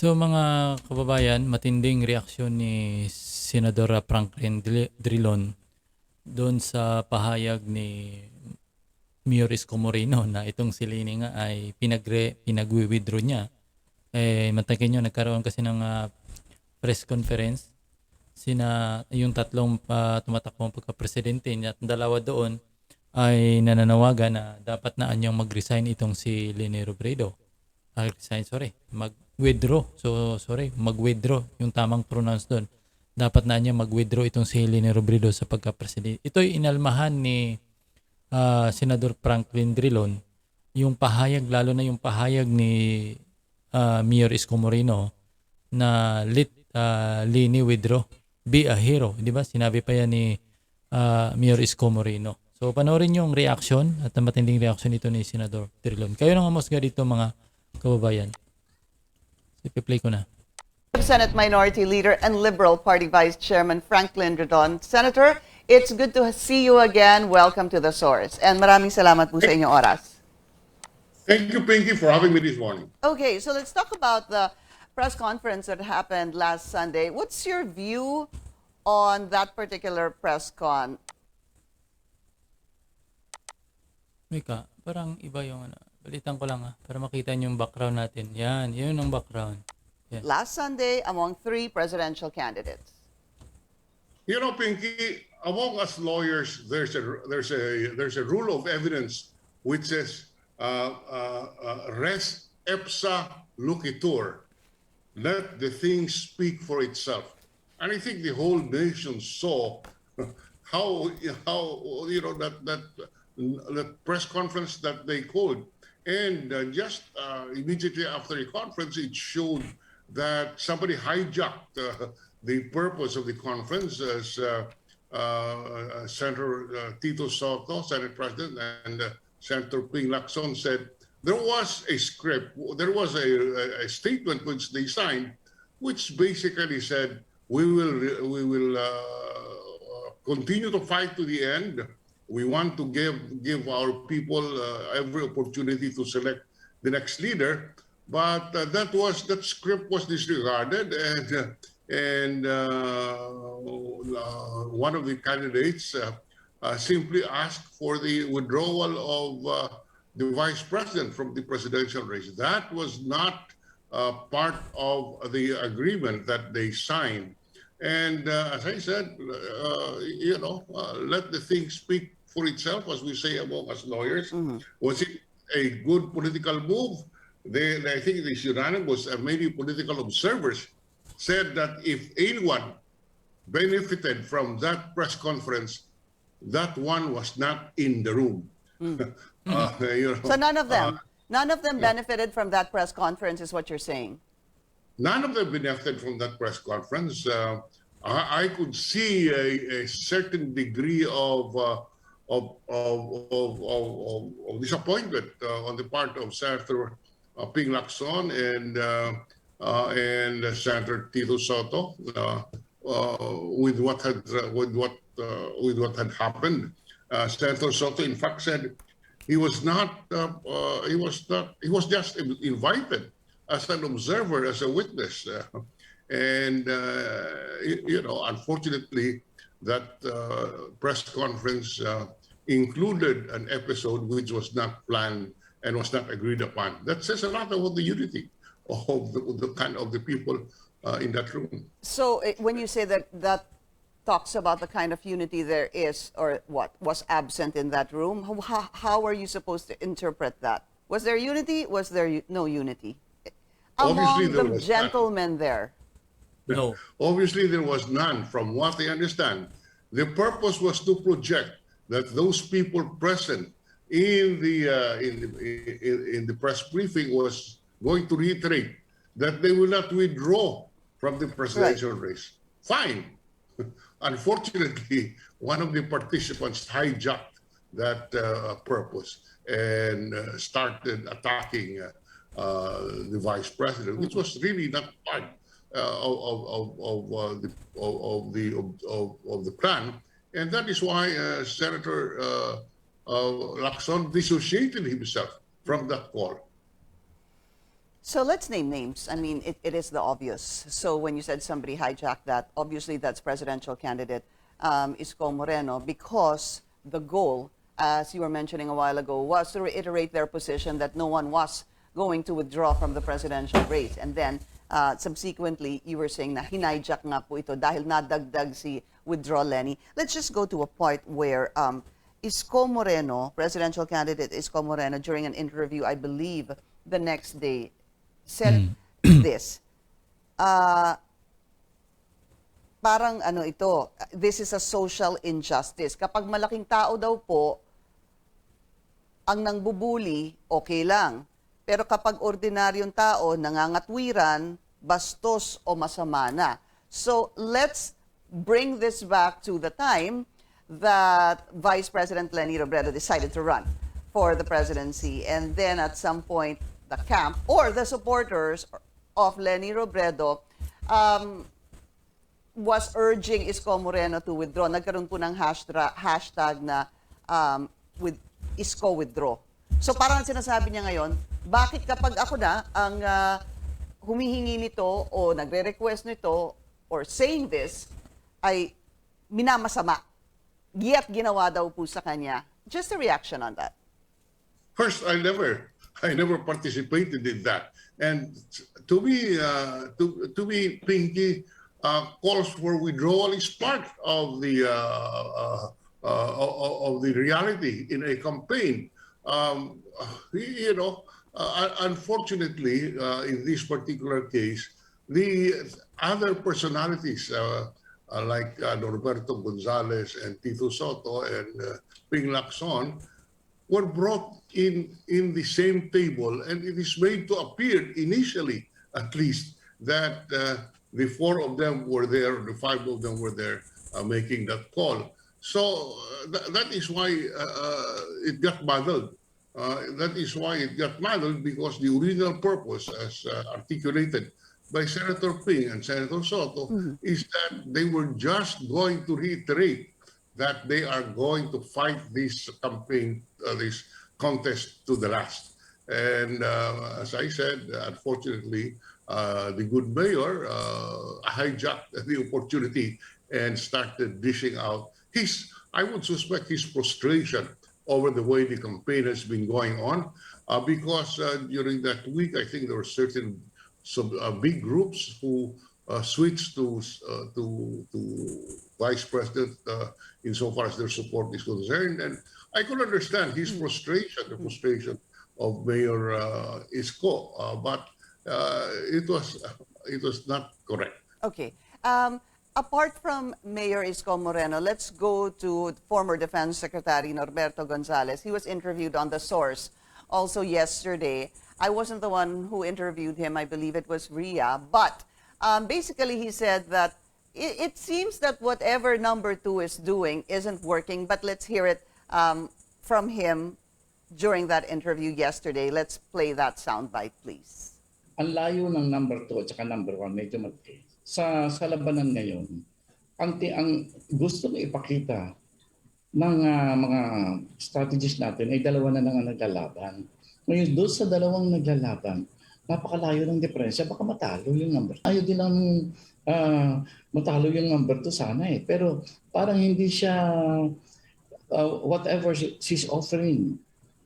So mga kababayan, matinding reaksyon ni Senadora Franklin Drilon doon sa pahayag ni Mayor Isko Moreno na itong si Leni nga ay pinag-withdraw niya. Matakin nyo, nagkaroon kasi ng press conference yung tatlong tumatakbong pagka-presidente niya at dalawa doon ay nananawagan na dapat na anyang mag-resign itong si Leni Robredo. Mag-withdraw. Mag-withdraw. Yung tamang pronounce doon. Dapat na niya mag-withdraw itong si Leni Robredo sa pagka-presidente. Ito'y inalmahan ni Senador Franklin Drilon. Yung pahayag, lalo na yung pahayag ni Mayor Isko Moreno na let Leni withdraw. Be a hero. Di ba? Sinabi pa yan ni Mayor Isko Moreno. So panoorin yung reaction at ang matinding reaction ito ni Senador Drilon. Kayo nang amusga dito mga kababayan. Ipi-play ko na. Senate Minority Leader and Liberal Party Vice Chairman Franklin Drilon. Senator, it's good to see you again. Welcome to The Source. And maraming salamat po sa inyong oras. Thank you, Pinky, for having me this morning. Okay, so let's talk about the press conference that happened last Sunday. What's your view on that particular press con? Mika, parang iba yung balitan ko lang para makita niyo yung background natin. Yan, yun ang background. Yan. Last Sunday, among 3 presidential candidates. You know, Pinky, among us lawyers, there's a rule of evidence which says res ipsa lucitur. Let the thing speak for itself. And I think the whole nation saw how you know that press conference that they called, and just immediately after the conference, it showed that somebody hijacked the purpose of the conference, as Senator Tito Soto, Senate President, and Senator Ping Lacson said. There was a script, there was a statement which they signed, which basically said we will continue to fight to the end. We want to give our people every opportunity to select the next leader, but that script was disregarded, and one of the candidates simply asked for the withdrawal of the vice president from the presidential race. That was not part of the agreement that they signed. And as I said, let the thing speak for itself, as we say among us lawyers. Mm-hmm. Was it a good political move? I think it is unanimous, and many political observers said that if anyone benefited from that press conference, that one was not in the room. So none of them benefited from that press conference, is what you're saying? None of them benefited from that press conference. I could see a certain degree of disappointment on the part of Senator Ping Lacson and Senator Tito Soto with what had happened. Senator Soto, in fact, said he was just invited as an observer, as a witness, and unfortunately, that press conference included an episode which was not planned and was not agreed upon. That says a lot about the unity of the people in that room. So when you say that talks about the kind of unity there is, or what was absent in that room, how are you supposed to interpret that? Was there unity? Was there no unity among the gentlemen there? No. Obviously, there was none. From what I understand, the purpose was to project that those people present in the press briefing was going to reiterate that they will not withdraw from the presidential race. Fine. Unfortunately, one of the participants hijacked that purpose and started attacking the vice president, which was really not part of the plan, and that is why Senator Lacson dissociated himself from that call. So let's name names. I mean, it is the obvious. So when you said somebody hijacked that, obviously that's presidential candidate Isko Moreno, because the goal, as you were mentioning a while ago, was to reiterate their position that no one was going to withdraw from the presidential race. And then subsequently, you were saying na hinijak nga po ito dahil nadagdag si Withdrawal Leni. Let's just go to a point where Isko Moreno, presidential candidate Isko Moreno, during an interview, I believe, the next day, said this. Parang ano ito, this is a social injustice. Kapag malaking tao daw po, ang nangbubuli, okay lang. Pero kapag ordinaryong tao, nangangatwiran, bastos o masama na. So let's bring this back to the time that Vice President Leni Robredo decided to run for the presidency. And then at some point, the camp or the supporters of Leni Robredo was urging Isko Moreno to withdraw. Nagkaroon po ng hashtag na with Isko withdraw. So parang sinasabi niya ngayon, bakit kapag ako na ang humihingi nito o nagre-request nito or saying this ay minamasama. Giya't ginawa daw po sa kanya. Just a reaction on that. First, I never participated in that. And to me, Pinky, calls for withdrawal is part of the reality in a campaign. Unfortunately, in this particular case, the other personalities like Roberto Gonzales and Tito Soto and Ping Lacson were brought in the same table, and it is made to appear initially, at least, that the four of them were there, the five of them were there making that call. So that is why it got muddled. That is why it got muddled, because the original purpose, as articulated by Senator Ping and Senator Soto, is that they were just going to reiterate that they are going to fight this campaign, this contest to the last. And as I said, unfortunately, the good mayor hijacked the opportunity and started dishing out I would suspect his frustration over the way the campaign has been going on, because during that week, I think there were some big groups who switched to Vice President insofar as their support is concerned. And I could understand his frustration, the frustration of Mayor Isko, but it was not correct. Okay. Apart from Mayor Isko Moreno, let's go to former Defense Secretary Roberto Gonzales. He was interviewed on The Source also yesterday. I wasn't the one who interviewed him. I believe it was Ria. But basically he said that it seems that whatever number two is doing isn't working. But let's hear it from him during that interview yesterday. Let's play that soundbite, please. Ang layo ng number 2 at saka number 1 medyo magkaiba. Sa labanan ngayon, ang gusto ipakita ng mga strategies natin ay dalawa na lang ang naglalaban. Ngayon, doon sa dalawang naglalaban, napakalayo ng diferensya, baka matalo yung number. Ayaw din lang matalo yung number 2 sana eh. Pero parang hindi siya, whatever she's offering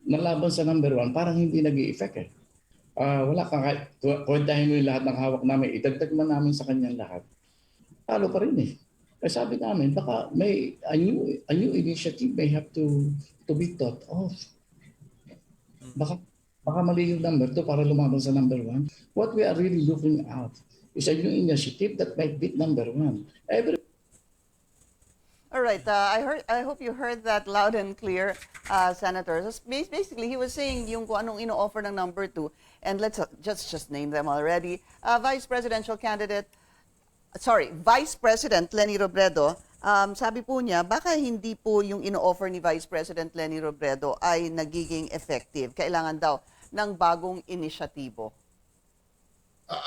na laban sa number 1, parang hindi nag-i-effect eh. Wala kang kwentahin mo yung lahat ng hawak namin, idagdag man namin sa kanyang lahat. Talo pa rin eh. Kaya sabi namin, baka may a new initiative may have to be thought of. Baka mali yung number 2 para lumaban sa number 1. What we are really looking at is a new initiative that might beat number 1. All right. I hope you heard that loud and clear, Senator. So basically, he was saying yung kung anong ino-offer ng number 2, and let's just name them already. Vice President Leni Robredo, sabi po niya, baka hindi po yung ino-offer ni Vice President Leni Robredo ay nagiging effective. Kailangan daw ng bagong inisyatibo.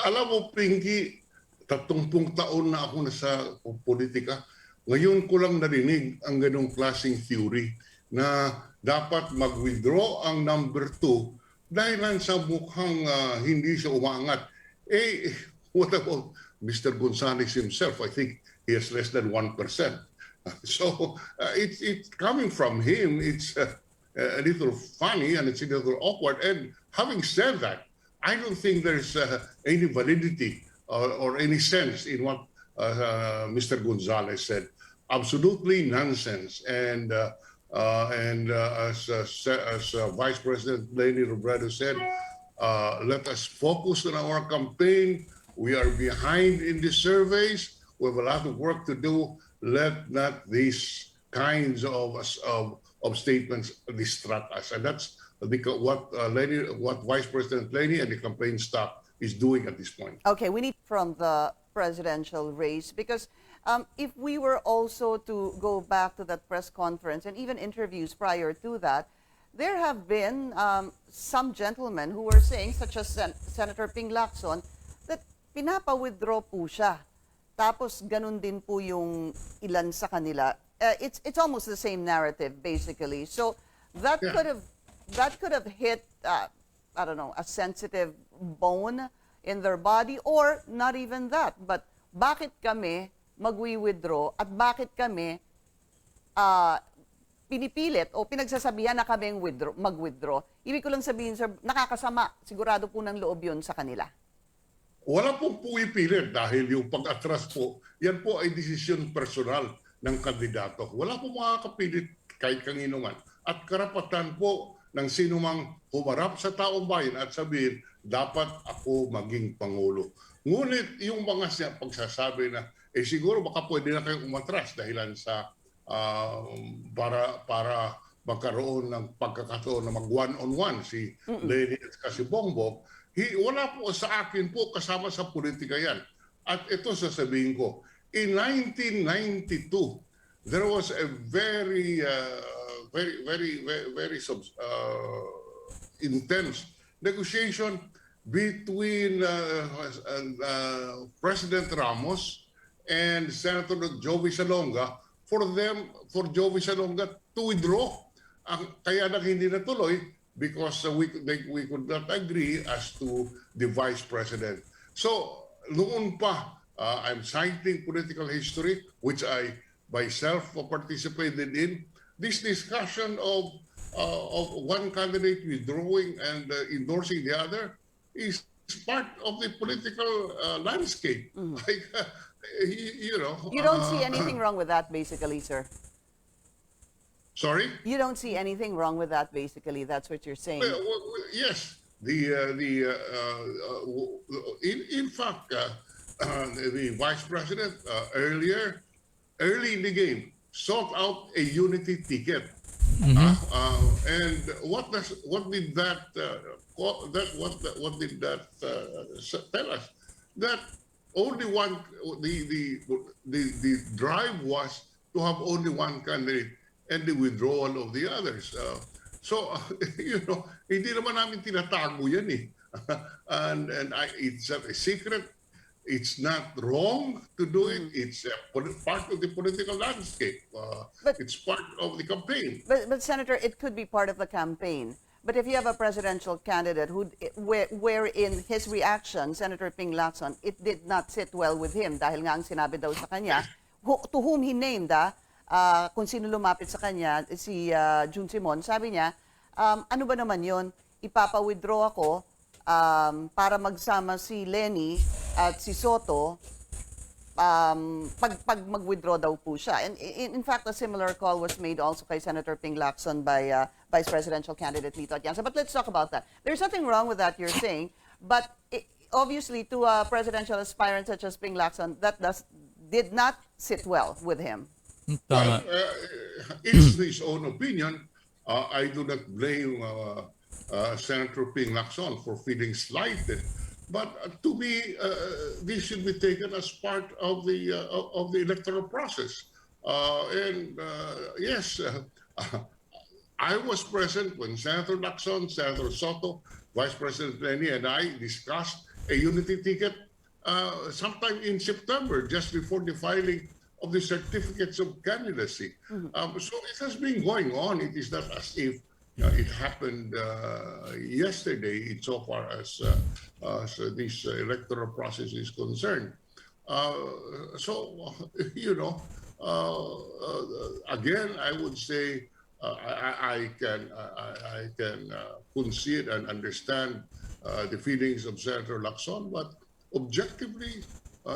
Alam mo, Pinky, 30 taon na ako nasa politika. Ngayon ko lang narinig ang ganong klaseng theory na dapat mag-withdraw ang number 2 dahilan sa mukhang hindi siya umangat. Eh, what about Mr. Gonzales himself? I think he has less than 1%. So it's coming from him. It's a little funny and it's a little awkward. And having said that, I don't think there's any validity or any sense in what Mr. Gonzales said. Absolutely nonsense. And as Vice President Leni Robredo said, let us focus on our campaign. We are behind in the surveys. We have a lot of work to do. Let not these kinds of statements distract us. And that's what Vice President Leni and the campaign staff is doing at this point. Okay, we need from the presidential race because if we were also to go back to that press conference and even interviews prior to that, there have been some gentlemen who were saying, such as Senator Ping Lacson, that pinapa-withdraw po siya. Tapos ganun din po yung ilan sa kanila. It's almost the same narrative basically. So that could have hit I don't know, a sensitive bone in their body or not even that. But bakit kami magwi-withdraw at bakit kami pinipilit o pinagsasabihan na kaming mag-withdraw? Ibig ko lang sabihin, sir, nakakasama. Sigurado po ng loob yun sa kanila. Wala pong puwipilit dahil yung pag-atras po, yan po ay desisyon personal ng kandidato. Wala po makakapilit kahit kanino man. At karapatan po ng sinumang humarap sa taong bayan at sabihin, dapat ako maging Pangulo. Ngunit yung mga pagsasabi na, siguro baka pwede na kayong umatras dahilan sa para magkaroon ng pagkakataon na mag-one-on-one si Leni at si Bongbong, wala po sa akin po kasama sa politika yan. At ito sasabihin ko, in 1992, there was a very intense negotiation between President Ramos and Senator Joey Salonga for Joey Salonga to withdraw. Kaya nang hindi natuloy because we could not agree as to the Vice President. So noon pa, I'm citing political history, which I myself participated in. This discussion of one candidate withdrawing and endorsing the other is part of the political landscape. Like, you know. You don't see anything wrong with that, basically, sir. Sorry? You don't see anything wrong with that, basically. That's what you're saying. Yes. In fact, the Vice President early in the game, sought out a unity ticket. And what did that tell us? That only one the drive was to have only one candidate and the withdrawal of the others. So you know, hindi naman namin tinatago yan eh. and it's not a secret. It's not wrong to do it. It's part of the political landscape. It's part of the campaign. But Senator, it could be part of the campaign. But if you have a presidential candidate wherein his reaction, Senator Ping Lacson, it did not sit well with him dahil nga ang sinabi daw sa kanya, to whom he named, kung sino lumapit sa kanya, si Jun Simon, sabi niya, ano ba naman yun? Ipapa-withdraw ako para magsama si Leni at si Soto pag mag-withdraw daw po siya. And in fact, a similar call was made also kay Senator Ping Lacson by Vice Presidential candidate Lito Atienza. But let's talk about that. There's nothing wrong with that, you're saying, but obviously to a presidential aspirant such as Ping Lacson, that did not sit well with him. Tama. It's his own opinion. I do not blame Senator Ping Lacson for feeling slighted. But to me, this should be taken as part of the electoral process. Yes, I was present when Senator Lacson, Senator Soto, Vice President Leni, and I discussed a unity ticket sometime in September, just before the filing of the certificates of candidacy. So it has been going on. It is not as if it happened yesterday insofar as this electoral process is concerned. So, you know, again, I would say I can concede and understand the feelings of Senator Lacson, but objectively,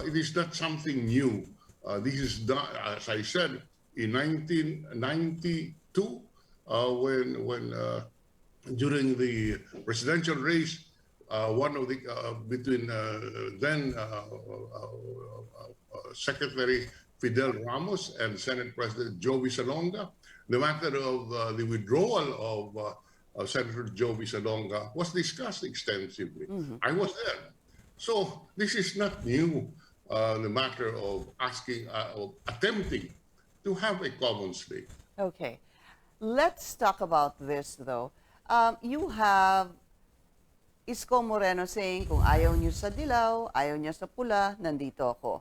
it is not something new. This is done, as I said, in 1992, when during the presidential race, one of the between then Secretary Fidel Ramos and Senate President Joey Salonga, the matter of the withdrawal of Senator Joey Salonga was discussed extensively. I was there. So this is not new, the matter of asking, of attempting to have a common slate. Okay. Let's talk about this, though. You have Isko Moreno saying, kung ayaw niyo sa dilaw, ayaw niya sa pula, nandito ako.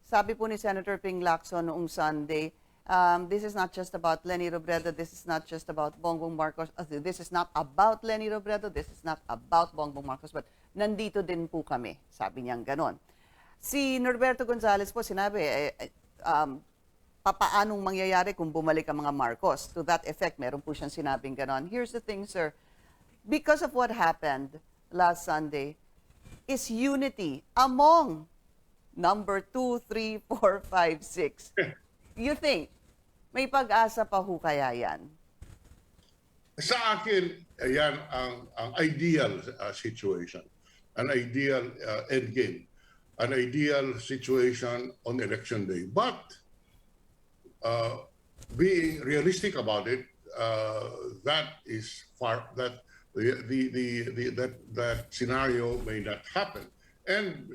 Sabi po ni Senator Ping Lacson noong Sunday, this is not just about Leni Robredo, this is not just about Bongbong Marcos, this is not about Leni Robredo, this is not about Bongbong Marcos, but nandito din po kami. Sabi niyang ganon. Si Roberto Gonzales po sinabi, papaanong mangyayari kung bumalik ang mga Marcos? To that effect, meron po siyang sinabing ganon. Here's the thing, sir. Because of what happened last Sunday, is unity among number 2, 3, 4, 5, 6. You think, may pag-asa pa ho kaya yan? Sa akin, yan ang ideal situation, an ideal endgame, an ideal situation on election day. But being realistic about it, that is far that that scenario may not happen. And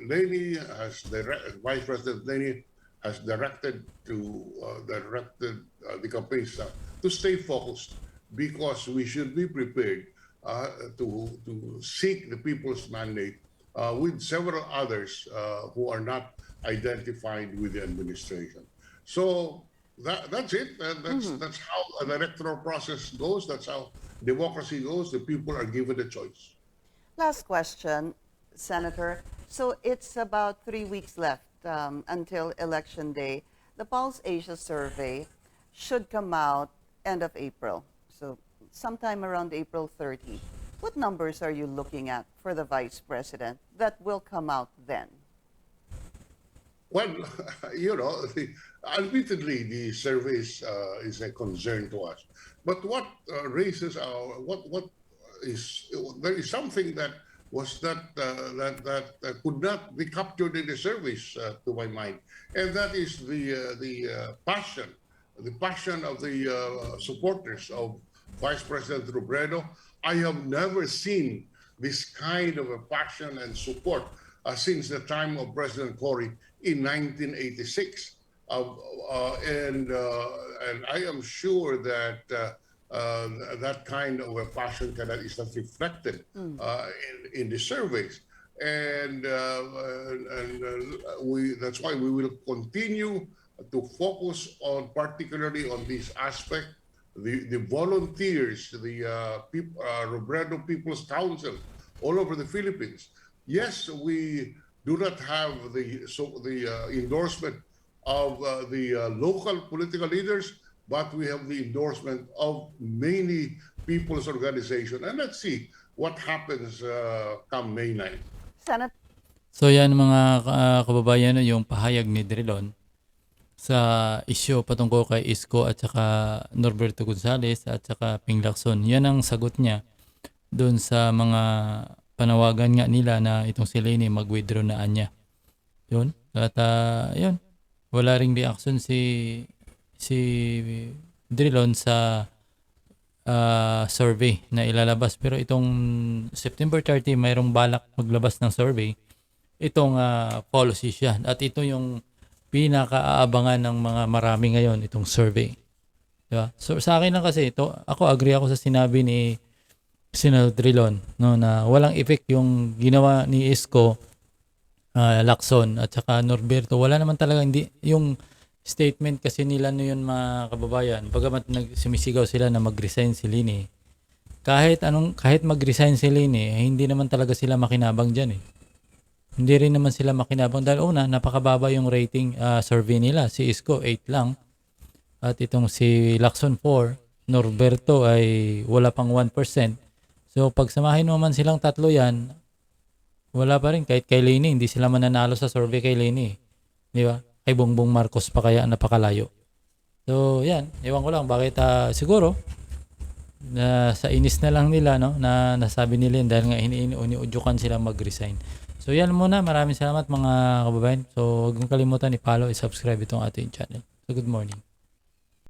Leni has Vice President Leni has directed the campaign staff to stay focused, because we should be prepared to seek the people's mandate with several others who are not identified with the administration. So that's it. That's how an electoral process goes. That's how democracy goes. The people are given a choice. Last question, Senator. So it's about 3 weeks left until Election Day. The Pulse Asia survey should come out end of April, so sometime around April 30. What numbers are you looking at for the Vice President that will come out then? Well, you know, admittedly, the survey is a concern to us. But what raises our there is something that was that could not be captured in the surveys, to my mind, and that is the passion of the supporters of Vice President Robredo. I have never seen this kind of a passion and support since the time of President Cory in 1986, and I am sure that that kind of a passion is not reflected in the surveys, and that's why we will continue to focus on, particularly on this aspect, the volunteers, the Robredo People's Council all over the Philippines. Yes, we do not have the endorsement of the local political leaders, but we have the endorsement of many people's organization. And let's see what happens come May 9. Senator? So yan mga kababayan, yung pahayag ni Drilon sa isyu patungkol kay Isko at saka Roberto Gonzales at saka Ping Lacson. Yan ang sagot niya doon sa mga panawagan nga nila na itong si Leni mag-withdraw na anya. Yun. At yun. Wala ring reaction si Drilon sa survey na ilalabas. Pero itong September 30, mayroong balak maglabas ng survey. Itong policy siya. At ito yung pinaka-aabangan ng mga marami ngayon, itong survey. Diba? So sa akin lang kasi ito, ako agree ako sa sinabi ni Senator Drilon, no, na walang effect yung ginawa ni Isko, Lacson at saka Norberto. Wala naman talaga, hindi yung statement kasi nila no yun mga kababayan. Bagamat sumisigaw sila na mag-resign si Leni. Kahit mag-resign si Leni, hindi naman talaga sila makinabang diyan eh. Hindi rin naman sila makinabang dahil una, napakababa yung rating survey nila. Si Isko 8 lang at itong si Lacson 4, Norberto ay wala pang 1%. So pag samahin mo man silang tatlo yan, wala pa rin. Kahit kay Leni, hindi sila mananalo sa survey kay Leni. Di ba? Kay Bongbong Marcos pa kaya napakalayo. So, yan. Ewan ko lang bakit siguro na sa inis na lang nila no na nasabi nila yun dahil nga iniudyukan sila mag-resign. So, yan muna. Maraming salamat mga kababayan. So, huwag mong kalimutan i-follow, i-subscribe itong ating channel. So, good morning.